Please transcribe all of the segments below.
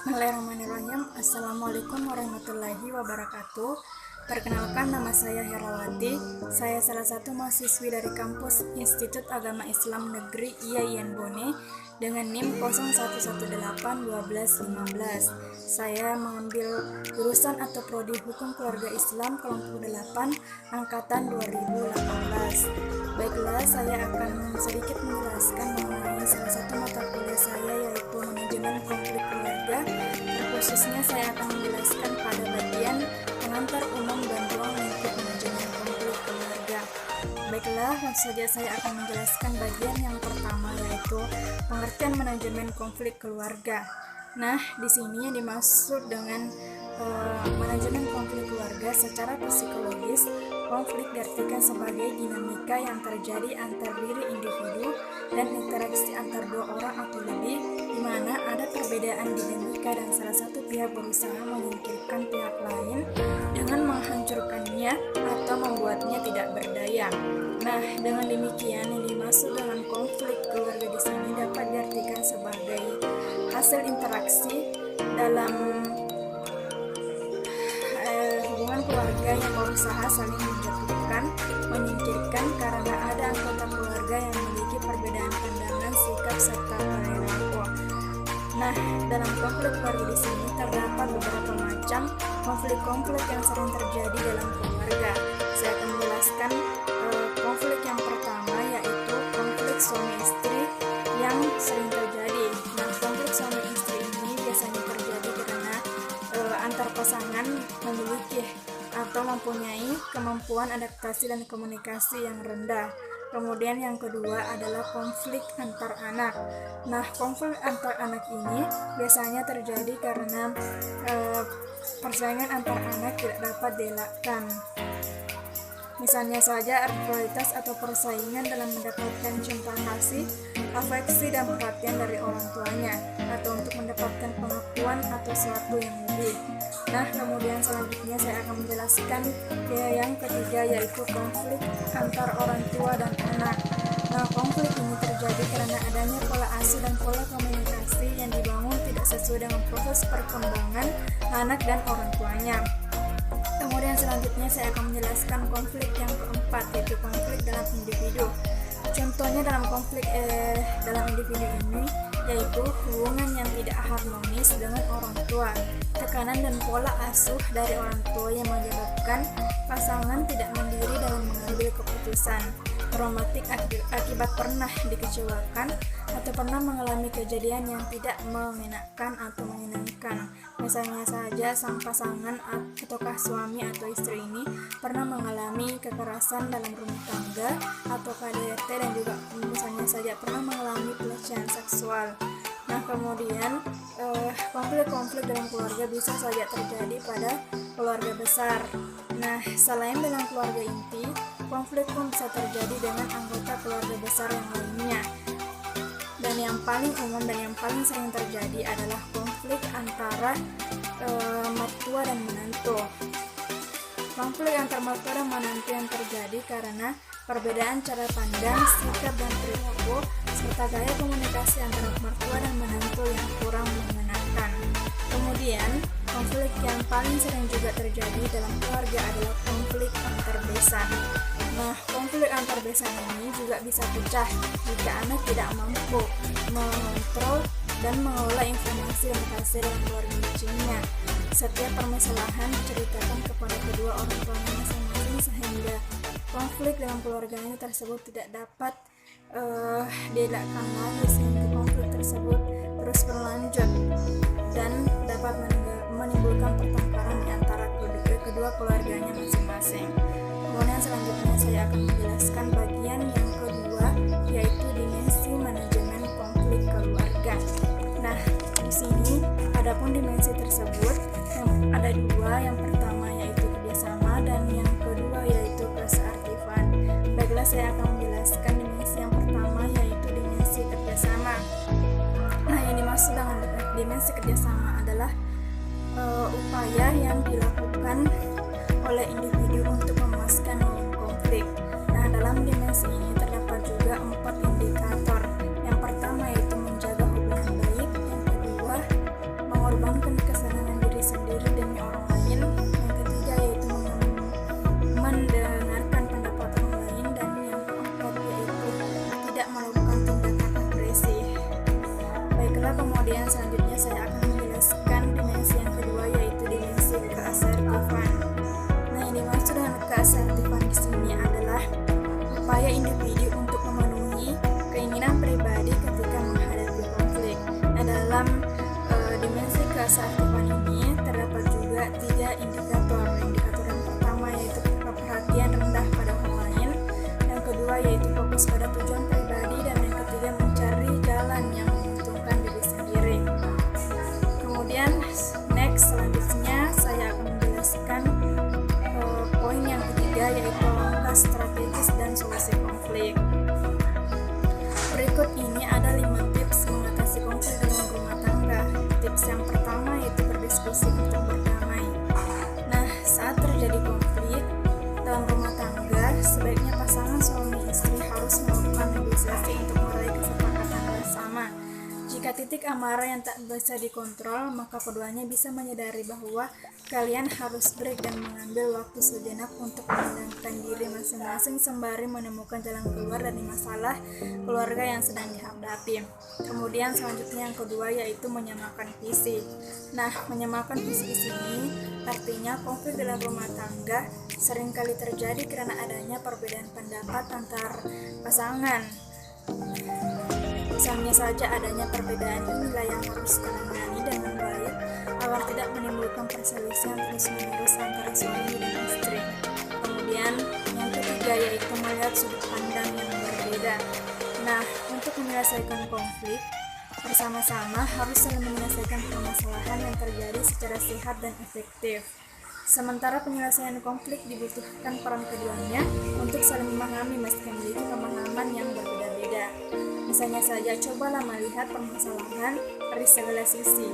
Bismillahirrahmanirrahim. Assalamualaikum warahmatullahi wabarakatuh. Perkenalkan, nama saya Herawati. Saya salah satu mahasiswi dari kampus Institut Agama Islam Negeri IAIN Bone dengan NIM 01181215. Saya mengambil jurusan atau prodi Hukum Keluarga Islam kelompok 8 angkatan 2018. Baiklah, saya akan sedikit menjelaskan mengenai salah satu mata kuliah saya, yaitu manajemen konflik keluarga. Khususnya saya akan menjelaskan pada bagian pengantar umum dan ruang lingkup manajemen konflik keluarga. Baiklah, langsung saja saya akan menjelaskan bagian yang pertama, yaitu pengertian manajemen konflik keluarga. Nah, di sini yang dimaksud dengan manajemen konflik keluarga secara psikologis, konflik diartikan sebagai dinamika yang terjadi antar diri individu dan interaksi antar dua orang atau lebih, di mana ada perbedaan dinamika dan salah satu pihak berusaha menyingkirkan pihak lain dengan menghancurkannya atau membuatnya tidak berdaya. Nah, dengan demikian yang dimaksud dengan konflik keluarga di sini dapat diartikan sebagai hasil interaksi dalam hubungan keluarga yang berusaha saling menjatuhkan, menyingkirkan karena ada anggota keluarga yang memiliki perbedaan pandangan, sikap, serta perilaku. Nah, dalam konflik keluarga di sini terdapat beberapa macam konflik-konflik yang sering terjadi dalam keluarga. Saya akan menjelaskan konflik yang pertama, yaitu konflik suami istri yang sering terjadi. Nah, konflik suami istri ini biasanya terjadi karena antar pasangan memiliki atau mempunyai kemampuan adaptasi dan komunikasi yang rendah. Kemudian yang kedua adalah konflik antar anak. Nah, konflik antar anak ini biasanya terjadi karena persaingan antar anak tidak dapat dielakkan. Misalnya saja rivalitas atau persaingan dalam mendapatkan cinta kasih, afeksi dan perhatian dari orang tuanya, atau untuk mendapatkan pengakuan atau sesuatu yang lebih. Nah, kemudian selanjutnya saya akan menjelaskan yang ketiga, yaitu konflik antar orang tua dan anak. Nah, konflik ini terjadi karena adanya pola asuh dan pola komunikasi yang dibangun tidak sesuai dengan proses perkembangan anak dan orang tuanya. Kemudian selanjutnya saya akan menjelaskan konflik yang keempat, yaitu konflik dalam individu. Contohnya dalam konflik dalam individu ini yaitu hubungan yang tidak harmonis dengan orang tua, tekanan dan pola asuh dari orang tua yang menyebabkan pasangan tidak mandiri dalam mengambil keputusan, traumatik akibat pernah dikecewakan atau pernah mengalami kejadian yang tidak mengenakan atau menyenangkan. Misalnya saja sang pasangan ataukah suami atau istri ini pernah mengalami kekerasan dalam rumah tangga atau KDRT, dan juga misalnya saja pernah mengalami pelecehan seksual. Nah, kemudian konflik-konflik dalam keluarga bisa saja terjadi pada keluarga besar. Nah, selain dalam keluarga inti, konflik pun bisa terjadi dengan anggota keluarga besar yang lainnya. Dan yang paling umum dan yang paling sering terjadi adalah konflik antara mertua dan menantu. Konflik antar mertua dan menantu yang terjadi karena perbedaan cara pandang, sikap dan perilaku, serta gaya komunikasi antara mertua dan menantu yang kurang mengenakan. Kemudian, konflik yang paling sering juga terjadi dalam keluarga adalah konflik antar besan. Nah, konflik antar besan ini juga bisa pecah jika anak tidak mampu mengontrol dan mengelola informasi dan hasil dalam keluarga kecilnya. Setiap permasalahan diceritakan kepada kedua orang tuanya masing-masing, sehingga konflik dalam keluarganya tersebut tidak dapat dielakkan lagi, sehingga konflik tersebut terus berlanjut dan dapat menimbulkan pertengkaran di antara kedua keluarganya masing-masing. Kemudian selanjutnya saya akan menjelaskan bagian yang kedua, yaitu dimensi manajemen konflik keluarga. Nah, di sini adapun dimensi tersebut ada dua. Yang pertama yaitu kerjasama dan yang kedua yaitu keseartifan. Baiklah, saya akan menjelaskan dimensi yang pertama, yaitu dimensi kerjasama. Nah, yang dimaksud dengan dimensi kerjasama adalah upaya yang dilakukan oleh individu untuk memuaskan konflik. Nah, dalam dimensi ini terdapat juga 4 indikator. Yang pertama yaitu menjaga hubungan baik, yang kedua mengorbankan kemudian selanjutnya saya akan menjelaskan dimensi yang kedua, yaitu dimensi keasertifan. Nah, yang dimaksud dengan keasertifan di sini adalah upaya individu untuk memenuhi keinginan pribadi ketika menghadapi konflik. Nah, dalam dimensi keasertifan ini terdapat juga 3 indikator. Indikator yang pertama yaitu perhatian rendah pada orang lain, yang kedua yaitu fokus pada tujuan pribadi, dan yang ketiga mencari jalan yang menguntungkan diri sendiri. Kemudian selanjutnya saya akan menjelaskan poin yang ketiga, yaitu langkah strategis dan solusi konflik. Berikut ini ada 5 tips mengatasi konflik dalam rumah tangga. Tips yang pertama yaitu berdiskusi untuk berdamai. Nah, saat terjadi konflik dalam rumah tangga, sebaiknya pasangan suami istri harus melakukan negosiasi untuk meraih kesepakatan bersama. Jika titik amarah yang tak bisa dikontrol, maka keduanya bisa menyadari bahwa kalian harus break dan mengambil waktu sejenak untuk menenangkan diri masing-masing sembari menemukan jalan keluar dari masalah keluarga yang sedang dihadapi. Kemudian selanjutnya yang kedua yaitu menyamakan visi. Nah, menyamakan visi di sini artinya konflik dalam rumah tangga seringkali terjadi karena adanya perbedaan pendapat antar pasangan. Misalnya saja adanya perbedaan inilah yang harus ditangani dengan baik agar tidak menimbulkan perselisihan terus-menerus antara suami dan istri. Kemudian yang ketiga yaitu melihat sudut pandang yang berbeda. Nah, untuk menyelesaikan konflik bersama-sama harus saling menyelesaikan permasalahan yang terjadi secara sehat dan efektif. Sementara penyelesaian konflik dibutuhkan peran keduanya untuk saling memahami meski memiliki pemahaman yang berbeda-beda. Misalnya saja, cobalah melihat permasalahan dari segala sisi.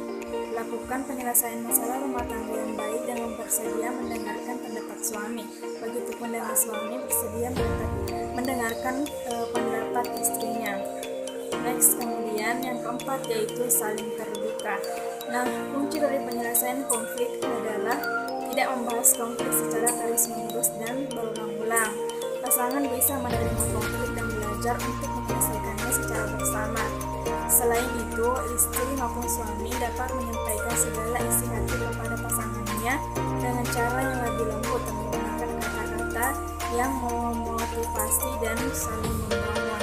Lakukan penyelesaian masalah rumah tangga yang baik dengan bersedia mendengarkan pendapat suami. Begitupun dengan suami bersedia mendengarkan pendapat istrinya. Kemudian yang keempat yaitu saling terbuka. Nah, kunci dari penyelesaian konflik adalah tidak membahas konflik secara terus-menerus dan berulang-ulang. Pasangan bisa menerima konflik dan belajar untuk menyelesaikannya secara bersama. Selain itu, istri maupun suami dapat menyampaikan segala isi hati kepada pasangannya dengan cara yang lebih lembut dan menggunakan kata-kata yang memotivasi dan saling membangun.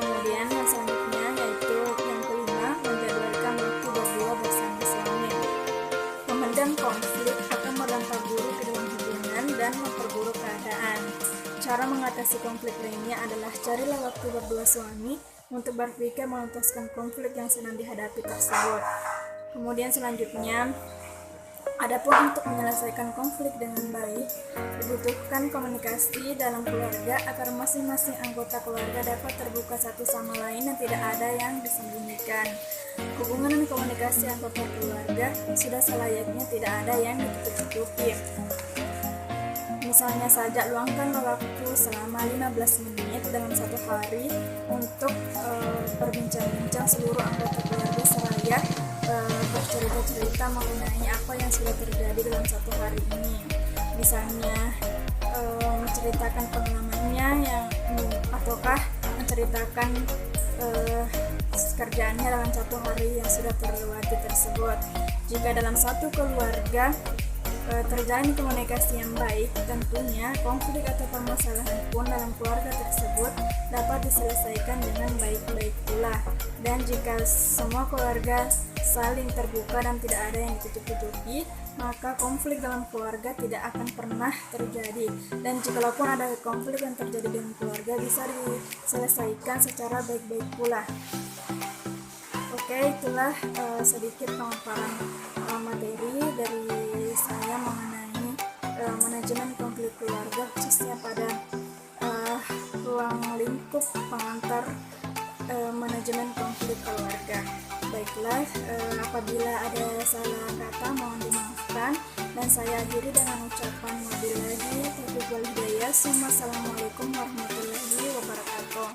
Kemudian yang selanjutnya yaitu yang kelima, menjadwalkan waktu berdua bersama suami. Memendam konflik akan berdampak buruk ke dalam hubungan dan memperburuk keadaan. Cara mengatasi konflik lainnya adalah carilah waktu berdua suami untuk berpikir menuntaskan konflik yang sedang dihadapi tersebut. Kemudian selanjutnya, adapun untuk menyelesaikan konflik dengan baik, dibutuhkan komunikasi dalam keluarga agar masing-masing anggota keluarga dapat terbuka satu sama lain dan tidak ada yang disembunyikan. Hubungan dan komunikasi anggota keluarga sudah selayaknya tidak ada yang ditutup-tutupi. Misalnya saja, luangkanlah waktu selama 15 menit dalam satu hari untuk berbincang-bincang seluruh anggota keluarga seraya bercerita-cerita mengenai apa yang sudah terjadi dalam satu hari ini. Misalnya menceritakan pengalamannya ataukah menceritakan kerjaannya dalam satu hari yang sudah terlewati tersebut. Jika dalam satu keluarga terjalin komunikasi yang baik, tentunya konflik atau permasalahan pun dalam keluarga tersebut dapat diselesaikan dengan baik-baik pula. Dan jika semua keluarga saling terbuka dan tidak ada yang ditutup-tutupi, maka konflik dalam keluarga tidak akan pernah terjadi. Dan jikalaupun ada konflik yang terjadi dalam keluarga, bisa diselesaikan secara baik-baik pula. Oke, itulah sedikit pemaparan materi dari saya mengenai manajemen konflik keluarga, khususnya pada ruang lingkup pengantar manajemen konflik keluarga. Baiklah, apabila ada salah kata mohon dimaafkan, dan saya akhiri dengan ucapan wabillahi taufiq wal hidayah. Assalamualaikum warahmatullahi wabarakatuh.